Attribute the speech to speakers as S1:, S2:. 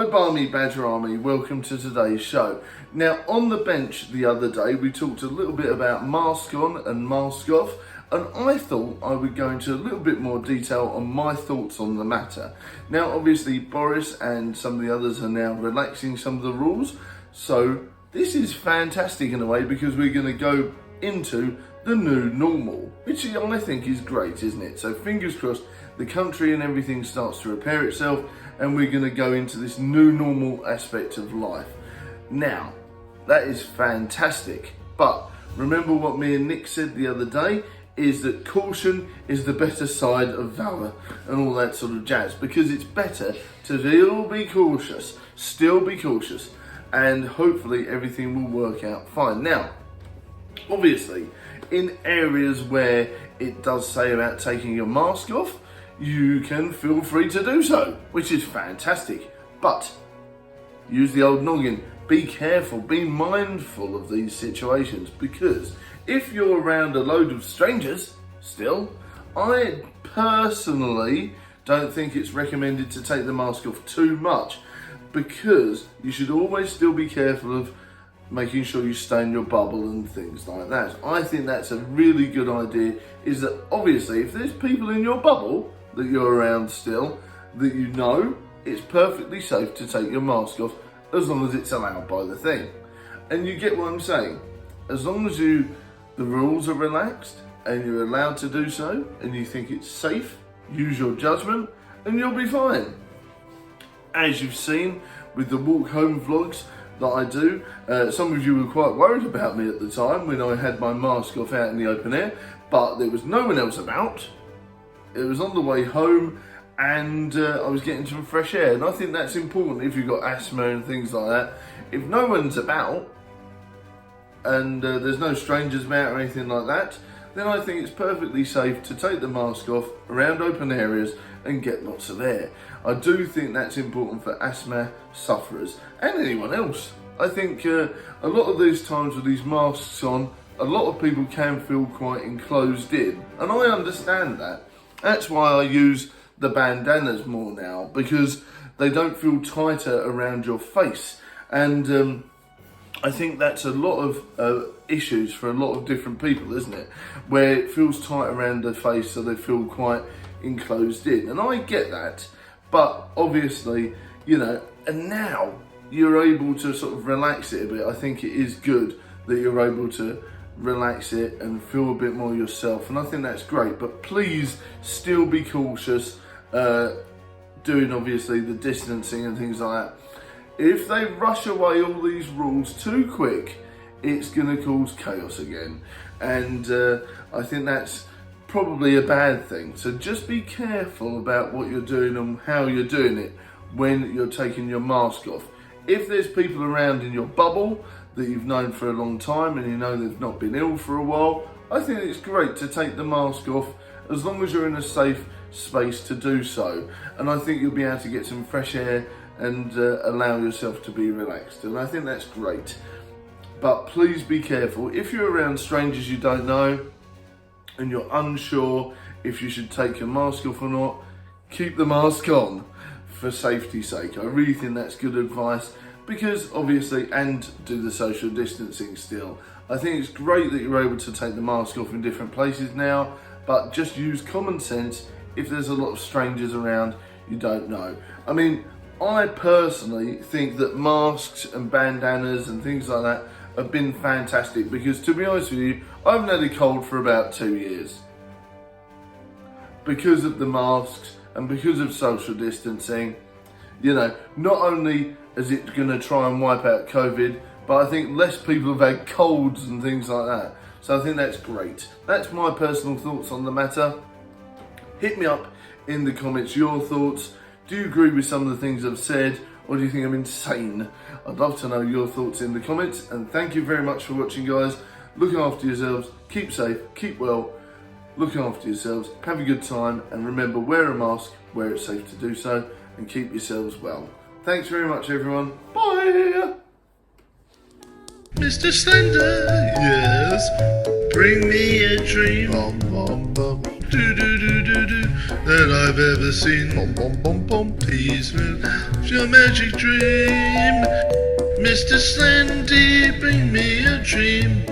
S1: Hi Barmy Badger Army, welcome to today's show. Now on the bench the other day we talked a little bit about mask on and mask off, and I thought I would go into a little bit more detail on my thoughts on the matter. Now obviously Boris and some of the others are now relaxing some of the rules, so this is fantastic in a way because we're going to go into the new normal, which I think is great, isn't it? So fingers crossed the country and everything starts to repair itself and we're going to go into this new normal aspect of life. Now, that is fantastic, but remember what me and Nick said the other day, is that caution is the better side of valour and all that sort of jazz, because it's better to still be cautious, and hopefully everything will work out fine. Now, obviously, in areas where it does say about taking your mask off, you can feel free to do so, which is fantastic. But use the old noggin. Be careful, be mindful of these situations, because if you're around a load of strangers still, I personally don't think it's recommended to take the mask off too much, because you should always still be careful of making sure you stay in your bubble and things like that. I think that's a really good idea, is that obviously if there's people in your bubble that you're around still, that you know, it's perfectly safe to take your mask off as long as it's allowed by the thing. And you get what I'm saying? As long as the rules are relaxed and you're allowed to do so and you think it's safe, use your judgment and you'll be fine. As you've seen with the walk home vlogs that I do, some of you were quite worried about me at the time when I had my mask off out in the open air, but there was no one else about. It was on the way home and I was getting some fresh air, and I think that's important if you've got asthma and things like that. If no one's about and there's no strangers about or anything like that, then I think it's perfectly safe to take the mask off around open areas and get lots of air. I do think that's important for asthma sufferers and anyone else. I think a lot of these times with these masks on, a lot of people can feel quite enclosed in, and I understand that. That's why I use the bandanas more now, because they don't feel tighter around your face, and I think that's a lot of issues for a lot of different people, isn't it? Where it feels tight around their face so they feel quite enclosed in, and I get that, but obviously, you know, and now you're able to sort of relax it a bit. I think it is good that you're able to relax it and feel a bit more yourself, and I think that's great. But please still be cautious, doing obviously the distancing and things like that. If they rush away all these rules too quick, it's going to cause chaos again, and I think that's probably a bad thing. So just be careful about what you're doing and how you're doing it when you're taking your mask off. If there's people around in your bubble that you've known for a long time and you know they've not been ill for a while, I think it's great to take the mask off as long as you're in a safe space to do so. And I think you'll be able to get some fresh air and allow yourself to be relaxed, and I think that's great. But please be careful. If you're around strangers you don't know and you're unsure if you should take your mask off or not, keep the mask on for safety's sake. I really think that's good advice, because obviously, and do the social distancing still. I think it's great that you're able to take the mask off in different places now, but just use common sense. If there's a lot of strangers around you don't know. I mean, I personally think that masks and bandanas and things like that have been fantastic, because to be honest with you, I haven't had a cold for about 2 years. Because of the masks and because of social distancing, you know, not only is it going to try and wipe out COVID, but I think less people have had colds and things like that. So I think that's great. That's my personal thoughts on the matter. Hit me up in the comments your thoughts. Do you agree with some of the things I've said, or do you think I'm insane? I'd love to know your thoughts in the comments, and thank you very much for watching, guys. Look after yourselves, keep safe, keep well, look after yourselves, have a good time, and remember, wear a mask where it's safe to do so, and keep yourselves well. Thanks very much, everyone. Bye! Mr. Slender, yes, bring me a dream. Bum, bum, bum. that I've ever seen. Please, your magic dream, Mr. Slendy, bring me a dream.